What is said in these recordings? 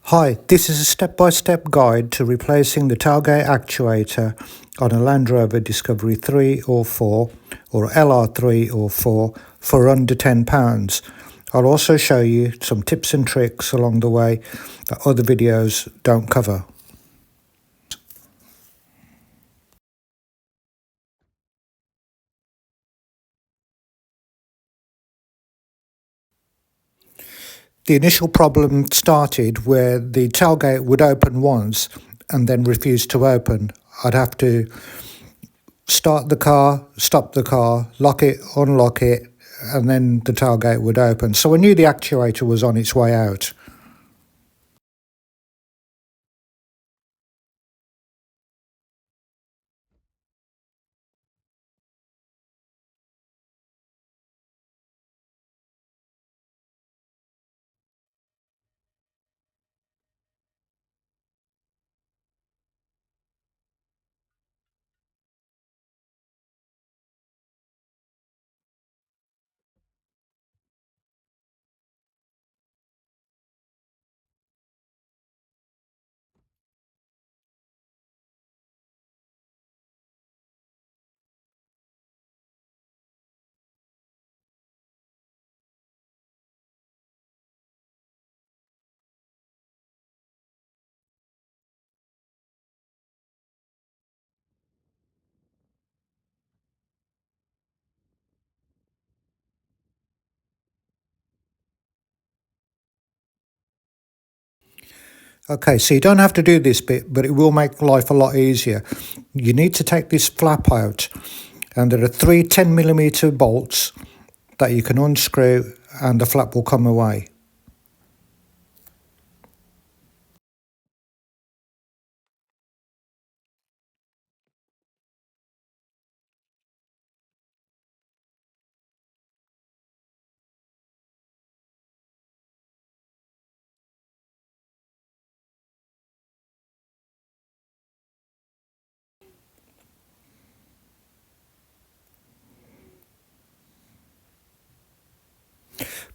Hi, this is a step-by-step guide to replacing the tailgate actuator on a Land Rover Discovery 3 or 4 or LR3 or 4 for under £10. I'll also show you some tips and tricks along the way that other videos don't cover. The initial problem started where the tailgate would open once and then refuse to open. I'd have to start the car, stop the car, lock it, unlock it, and then the tailgate would open. So I knew the actuator was on its way out. Okay, so you don't have to do this bit, but it will make life a lot easier. You need to take this flap out, and there are three 10mm bolts that you can unscrew and the flap will come away.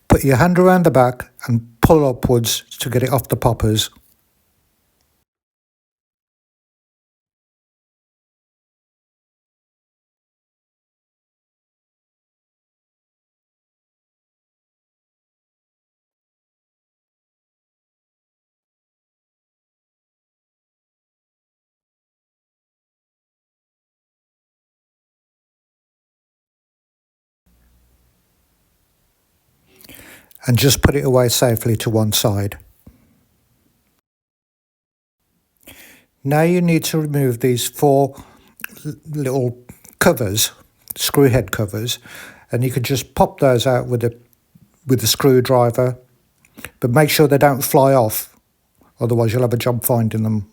Put your hand around the back and pull upwards to get it off the poppers. And just put it away safely to one side. Now you need to remove these four little covers, screw head covers, and you can just pop those out with a screwdriver, but make sure they don't fly off, otherwise you'll have a job finding them.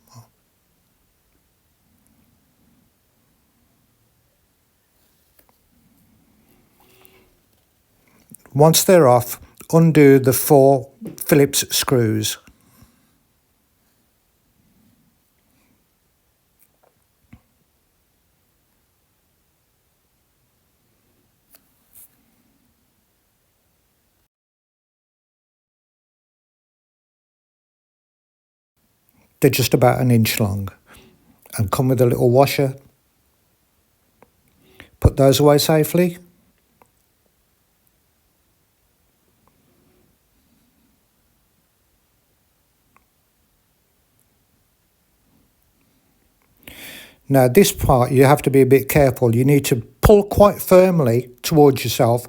Once they're off, undo the four Phillips screws. They're just about an inch long and come with a little washer. Put those away safely. Now this part you have to be a bit careful. You need to pull quite firmly towards yourself,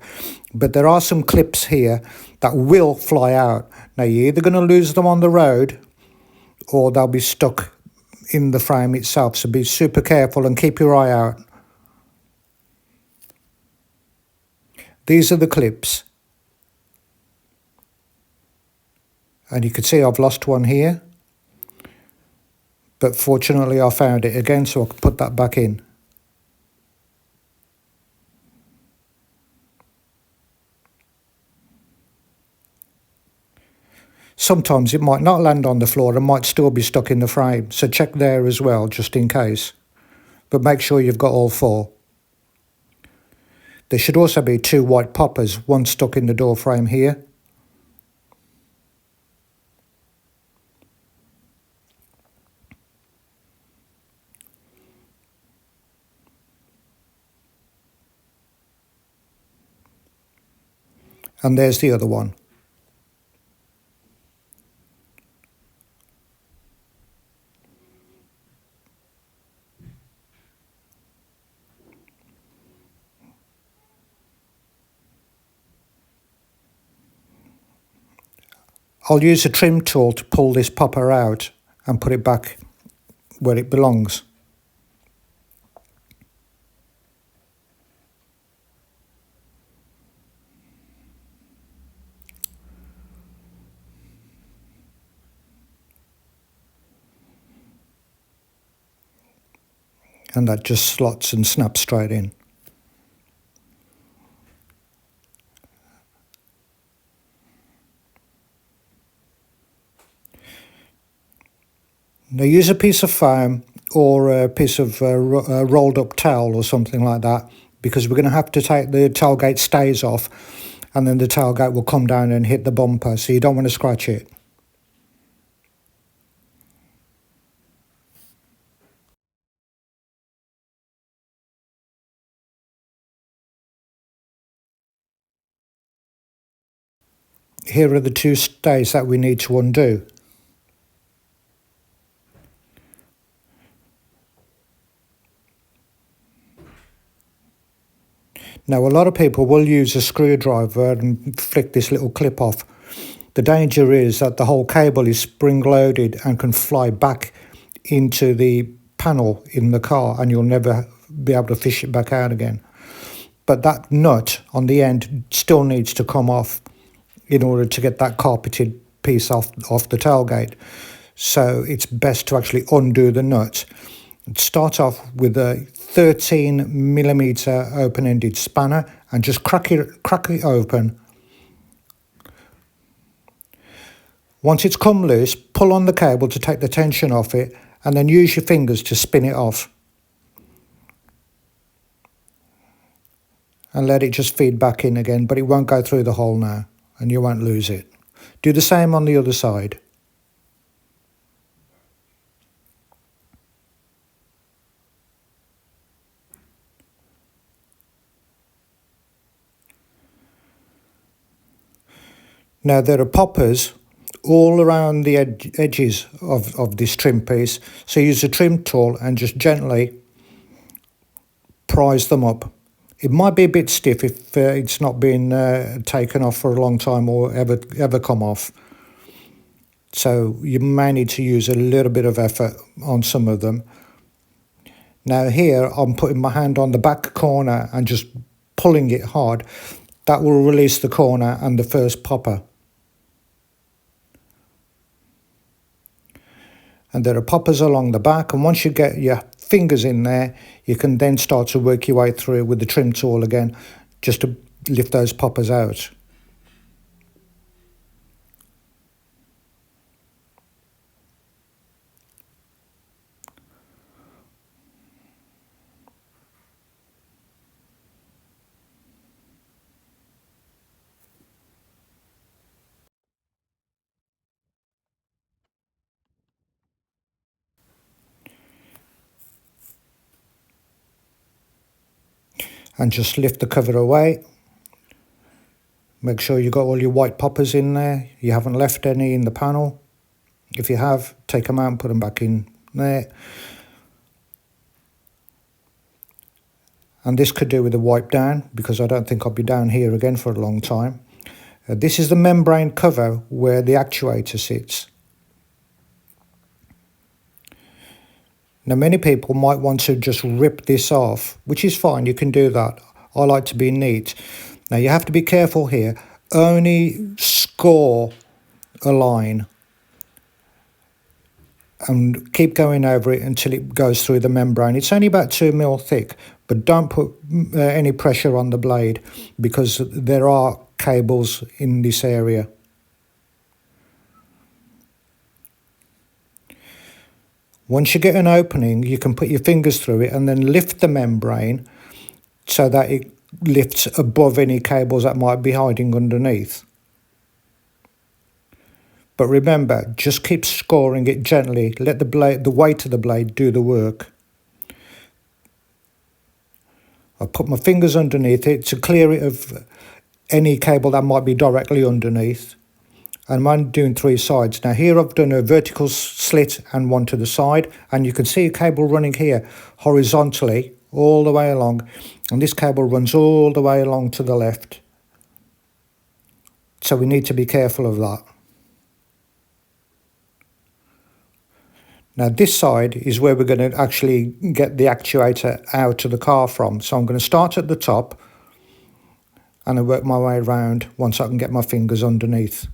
but there are some clips here that will fly out. Now you're either going to lose them on the road or they'll be stuck in the frame itself, so be super careful and keep your eye out. These are the clips, and you can see I've lost one here, but fortunately I found it again, so I can put that back in. Sometimes it might not land on the floor and might still be stuck in the frame, so check there as well, just in case. But make sure you've got all four. There should also be two white poppers, one stuck in the door frame here. And there's the other one. I'll use a trim tool to pull this popper out and put it back where it belongs. And that just slots and snaps straight in. Now use a piece of foam or a piece of rolled up towel or something like that, because we're going to have to take the tailgate stays off, and then the tailgate will come down and hit the bumper, so you don't want to scratch it. Here are the two stays that we need to undo. Now, a lot of people will use a screwdriver and flick this little clip off. The danger is that the whole cable is spring-loaded and can fly back into the panel in the car, and you'll never be able to fish it back out again. But that nut on the end still needs to come off in order to get that carpeted piece off the tailgate. So it's best to actually undo the nut. Start off with a 13mm open-ended spanner and just crack it open. Once it's come loose, pull on the cable to take the tension off it, and then use your fingers to spin it off. And let it just feed back in again, but it won't go through the hole now, and you won't lose it. Do the same on the other side. Now there are poppers all around the edges of this trim piece, so use a trim tool and just gently prise them up. It might be a bit stiff if it's not been taken off for a long time or ever come off. So you may need to use a little bit of effort on some of them. Now here I'm putting my hand on the back corner and just pulling it hard. That will release the corner and the first popper. And there are poppers along the back, and once you get your fingers in there, you can then start to work your way through with the trim tool again, just to lift those poppers out. And just lift the cover away. Make sure you got all your white poppers in there. You haven't left any in the panel. If you have, take them out and put them back in there. And this could do with a wipe down, because I don't think I'll be down here again for a long time. This is the membrane cover where the actuator sits. Now many people might want to just rip this off, which is fine, you can do that. I like to be neat. Now you have to be careful here. Only score a line and keep going over it until it goes through the membrane. It's only about 2mm thick, but don't put any pressure on the blade, because there are cables in this area. Once you get an opening, you can put your fingers through it and then lift the membrane so that it lifts above any cables that might be hiding underneath. But remember, just keep scoring it gently. Let the weight of the blade do the work. I put my fingers underneath it to clear it of any cable that might be directly underneath. And I'm doing 3 sides. Now here I've done a vertical slit and one to the side, and you can see a cable running here horizontally all the way along, and this cable runs all the way along to the left. So we need to be careful of that. Now this side is where we're going to actually get the actuator out of the car from. So I'm going to start at the top and I work my way around once I can get my fingers underneath.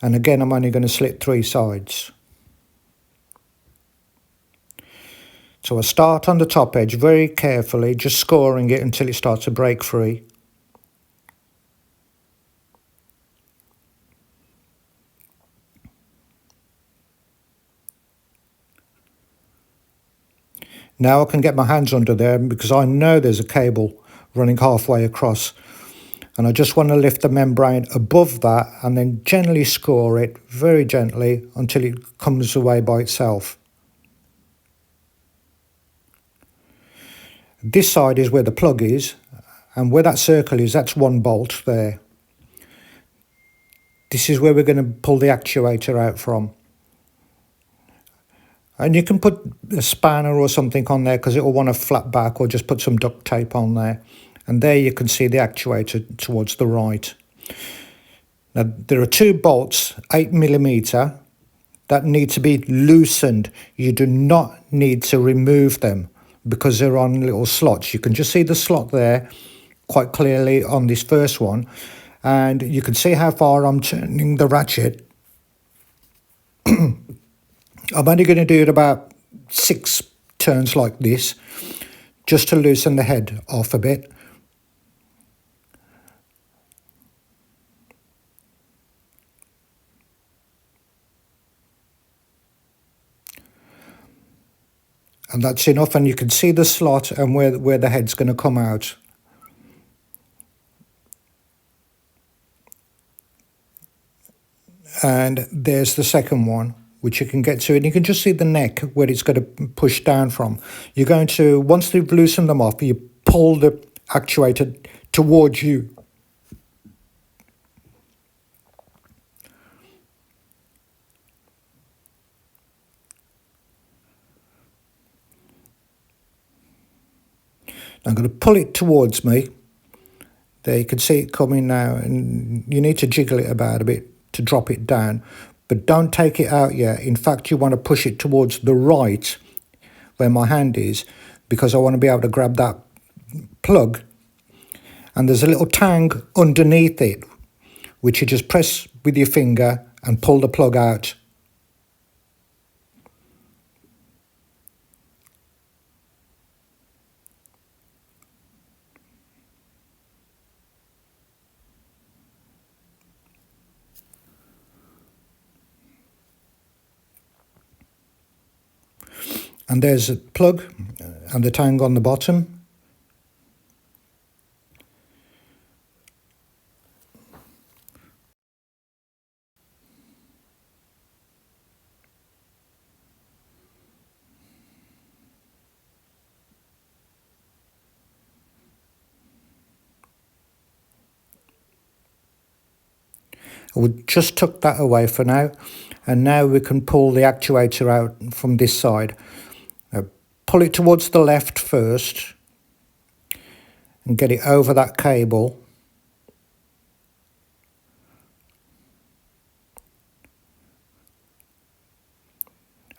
And again, I'm only going to slit 3 sides. So I start on the top edge very carefully, just scoring it until it starts to break free. Now I can get my hands under there because I know there's a cable running halfway across. And I just want to lift the membrane above that and then gently score it very gently until it comes away by itself. This side is where the plug is, and where that circle is, that's 1 bolt there. This is where we're going to pull the actuator out from. And you can put a spanner or something on there because it will want to flat back, or just put some duct tape on there. And there you can see the actuator towards the right. Now there are 2 bolts, 8mm, that need to be loosened. You do not need to remove them because they're on little slots. You can just see the slot there quite clearly on this first one. And you can see how far I'm turning the ratchet. I'm only going to do it about 6 turns like this, just to loosen the head off a bit. And that's enough, and you can see the slot and where the head's going to come out. And there's the second one, which you can get to, and you can just see the neck where it's going to push down from. You're going to, once they've loosened them off, you pull the actuator towards you. I'm going to pull it towards me. There, you can see it coming now, and you need to jiggle it about a bit to drop it down, but don't take it out yet. In fact, you want to push it towards the right where my hand is, because I want to be able to grab that plug. And there's a little tang underneath it, which you just press with your finger and pull the plug out. And there's a plug and the tang on the bottom. We just tuck that away for now, and now we can pull the actuator out from this side. Pull it towards the left first and get it over that cable.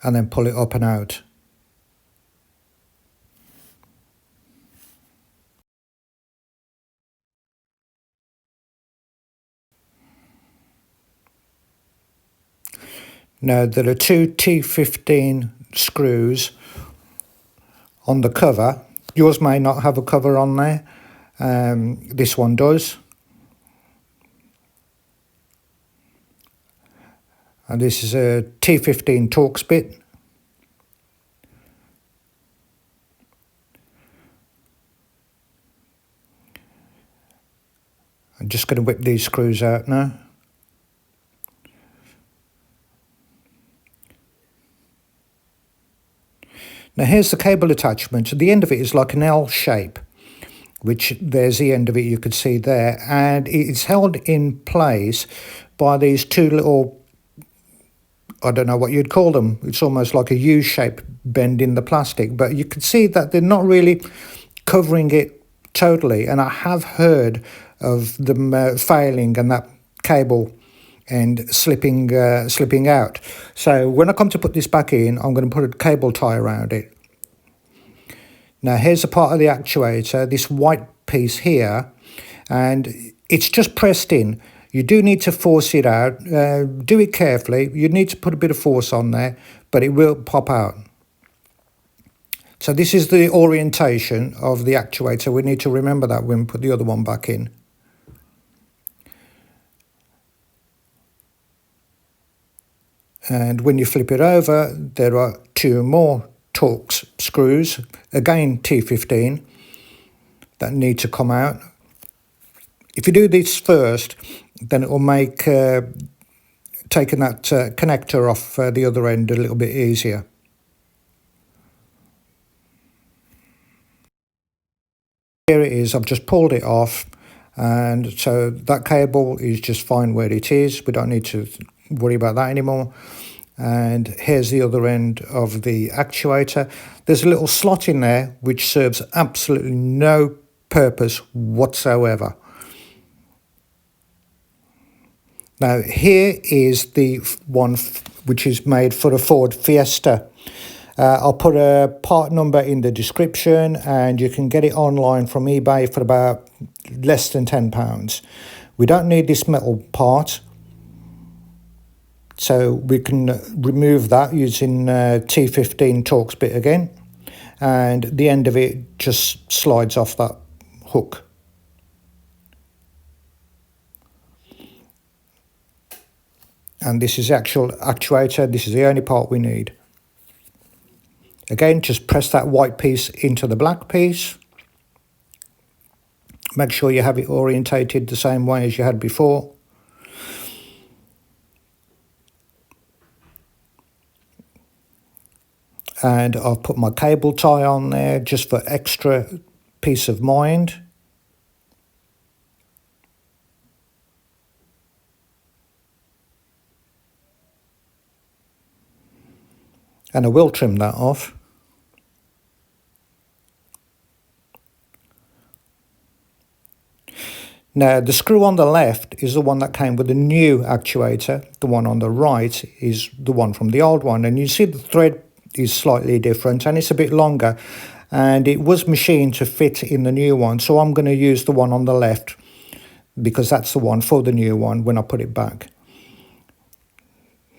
And then pull it up and out. Now there are 2 T15 screws on the cover. Yours may not have a cover on there. This one does. And this is a T15 Torx bit. I'm just going to whip these screws out now. Now here's the cable attachment. The end of it is like an L shape which there's the end of it, you could see there, and it's held in place by these two little, I don't know what you'd call them, it's almost like a U-shape bend in the plastic, but you can see that they're not really covering it totally, and I have heard of them failing and that cable and slipping out. So when I come to put this back in, I'm going to put a cable tie around it. Now here's a part of the actuator, this white piece here, and it's just pressed in. You do need to force it out. Do it carefully. You need to put a bit of force on there, but it will pop out. So this is the orientation of the actuator. We need to remember that when we put the other one back in. And when you flip it over, there are two more Torx screws, again T15, that need to come out. If you do this first, then it will make taking that connector off the other end a little bit easier. Here it is, I've just pulled it off, and so that cable is just fine where it is. We don't need to worry about that anymore. And here's the other end of the actuator. There's a little slot in there which serves absolutely no purpose whatsoever. Now here is the one which is made for a Ford Fiesta. I'll put a part number in the description, and you can get it online from eBay for about less than £10. We don't need this metal part, so we can remove that using T15 Torx bit again, and the end of it just slides off that hook. And this is the actual actuator. This is the only part we need. Again, just press that white piece into the black piece. Make sure you have it orientated the same way as you had before. And I've put my cable tie on there just for extra peace of mind. And I will trim that off. Now the screw on the left is the one that came with the new actuator. The one on the right is the one from the old one, and you see the thread is slightly different and it's a bit longer, and it was machined to fit in the new one, so I'm going to use the one on the left because that's the one for the new one when I put it back.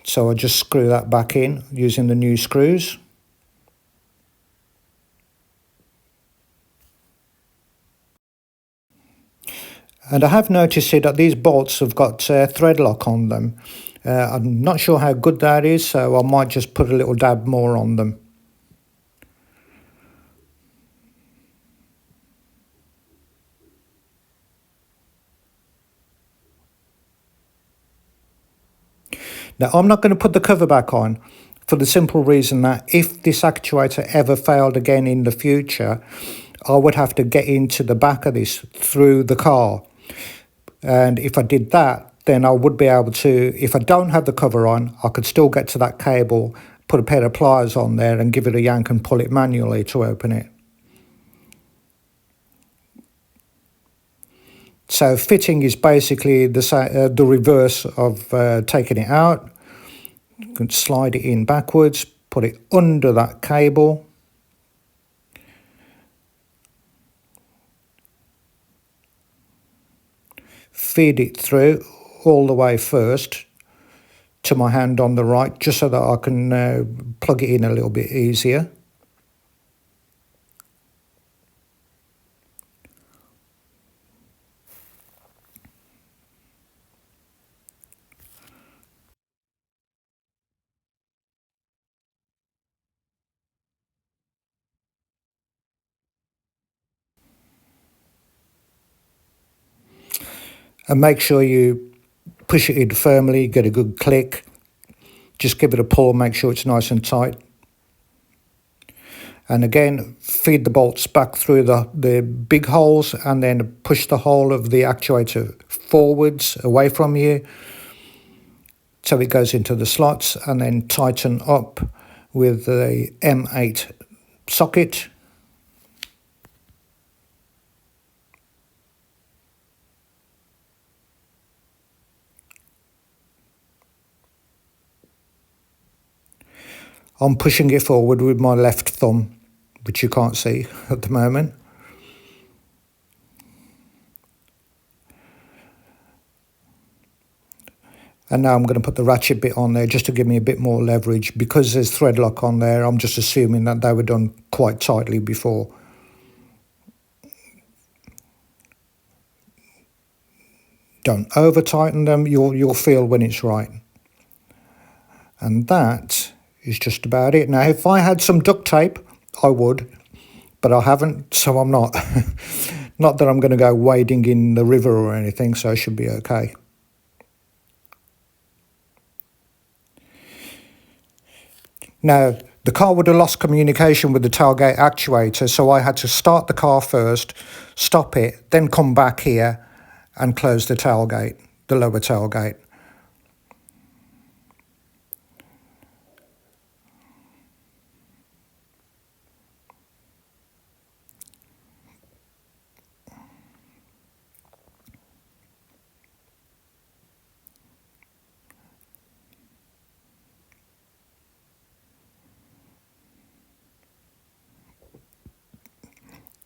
So I just screw that back in using the new screws. And I have noticed here that these bolts have got thread lock on them. I'm not sure how good that is, so I might just put a little dab more on them. Now I'm not going to put the cover back on for the simple reason that if this actuator ever failed again in the future, I would have to get into the back of this through the car. And if I did that, then I would be able to, if I don't have the cover on, I could still get to that cable, put a pair of pliers on there and give it a yank and pull it manually to open it. So fitting is basically the reverse of taking it out. You can slide it in backwards, put it under that cable. Feed it through all the way first to my hand on the right, just so that I can plug it in a little bit easier. And make sure you push it in firmly, get a good click. Just give it a pull, make sure it's nice and tight. And again, feed the bolts back through the big holes and then push the whole of the actuator forwards away from you so it goes into the slots, and then tighten up with the M8 socket. I'm pushing it forward with my left thumb, which you can't see at the moment. And now I'm going to put the ratchet bit on there just to give me a bit more leverage. Because there's thread lock on there, I'm just assuming that they were done quite tightly before. Don't over tighten them, you'll feel when it's right. And that is just about it. Now, if I had some duct tape, I would, but I haven't, so I'm not. Not that I'm going to go wading in the river or anything, so I should be okay. Now, the car would have lost communication with the tailgate actuator, so I had to start the car first, stop it, then come back here and close the tailgate, the lower tailgate.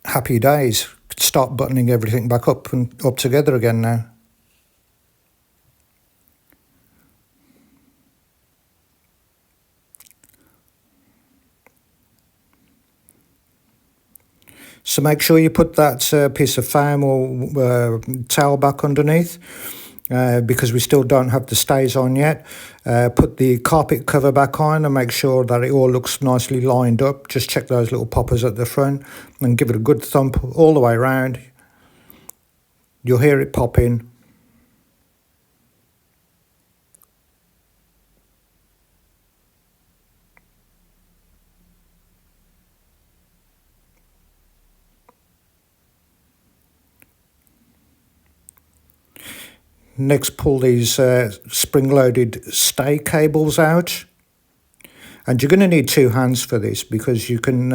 Happy days. Start buttoning everything back up and up together again now. So make sure you put that piece of foam or towel back underneath, because we still don't have the stays on yet. Put the carpet cover back on and make sure that it all looks nicely lined up. Just check those little poppers at the front and give it a good thump all the way around. You'll hear it popping. Next, pull these spring-loaded stay cables out. And you're going to need two hands for this, because you can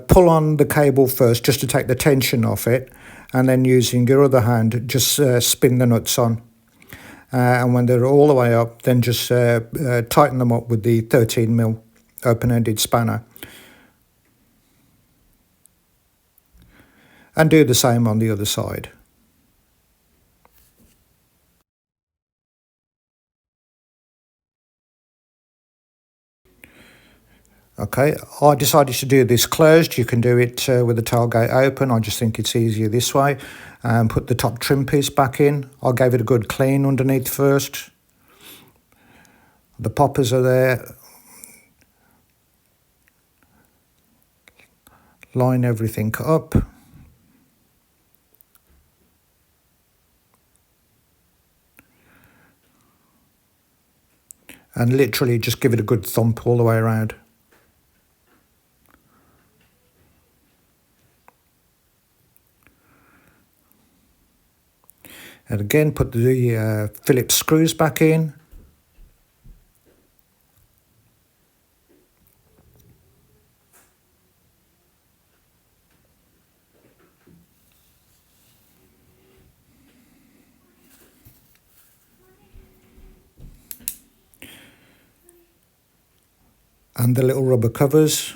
pull on the cable first just to take the tension off it, and then using your other hand just spin the nuts on. And when they're all the way up, then just tighten them up with the 13mm open-ended spanner. And do the same on the other side. Okay, I decided to do this closed. You can do it with the tailgate open. I just think it's easier this way. And put the top trim piece back in. I gave it a good clean underneath first. The poppers are there. Line everything up. And literally just give it a good thump all the way around. And again, put the Phillips screws back in. And the little rubber covers.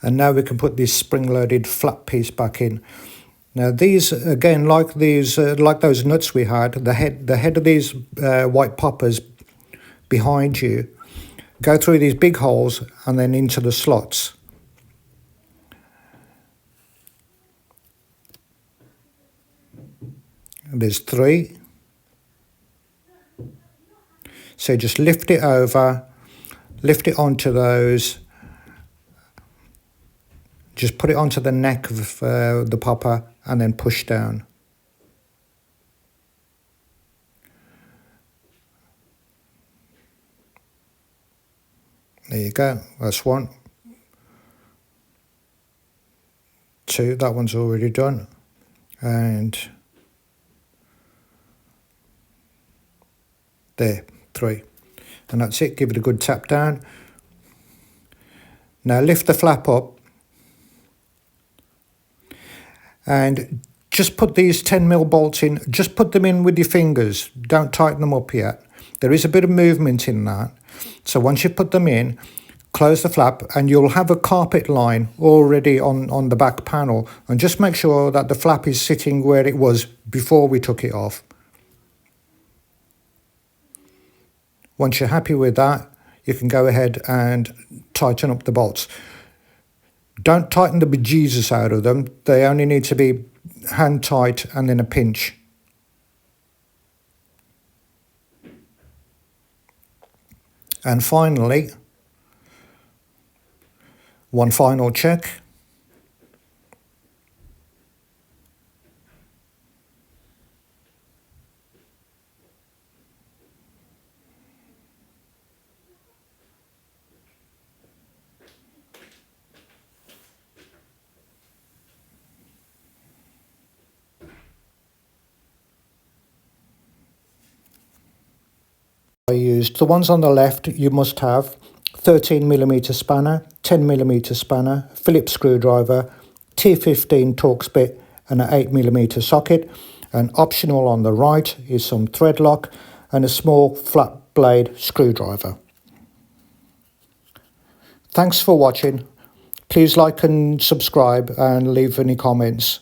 And now we can put this spring-loaded flat piece back in. Now these, again, like those nuts we had, the head of these white poppers behind you go through these big holes and then into the slots. There's 3. So just lift it over, lift it onto those. just put it onto the neck of the popper and then push down. There you go, that's one. Two, that one's already done. And there, three. And that's it, give it a good tap down. Now lift the flap up and just put these 10mm bolts in, just put them in with your fingers, don't tighten them up yet. There is a bit of movement in that. So once you put them in, close the flap and you'll have a carpet line already on the back panel, and just make sure that the flap is sitting where it was before we took it off. Once you're happy with that, you can go ahead and tighten up the bolts. Don't tighten the bejesus out of them. They only need to be hand tight and then a pinch. And finally, one final check. I used the ones on the left. You must have 13mm spanner, 10mm spanner, Phillips screwdriver, T15 Torx bit and an 8mm socket. And optional on the right is some thread lock and a small flat blade screwdriver. Thanks for watching. Please like and subscribe and leave any comments.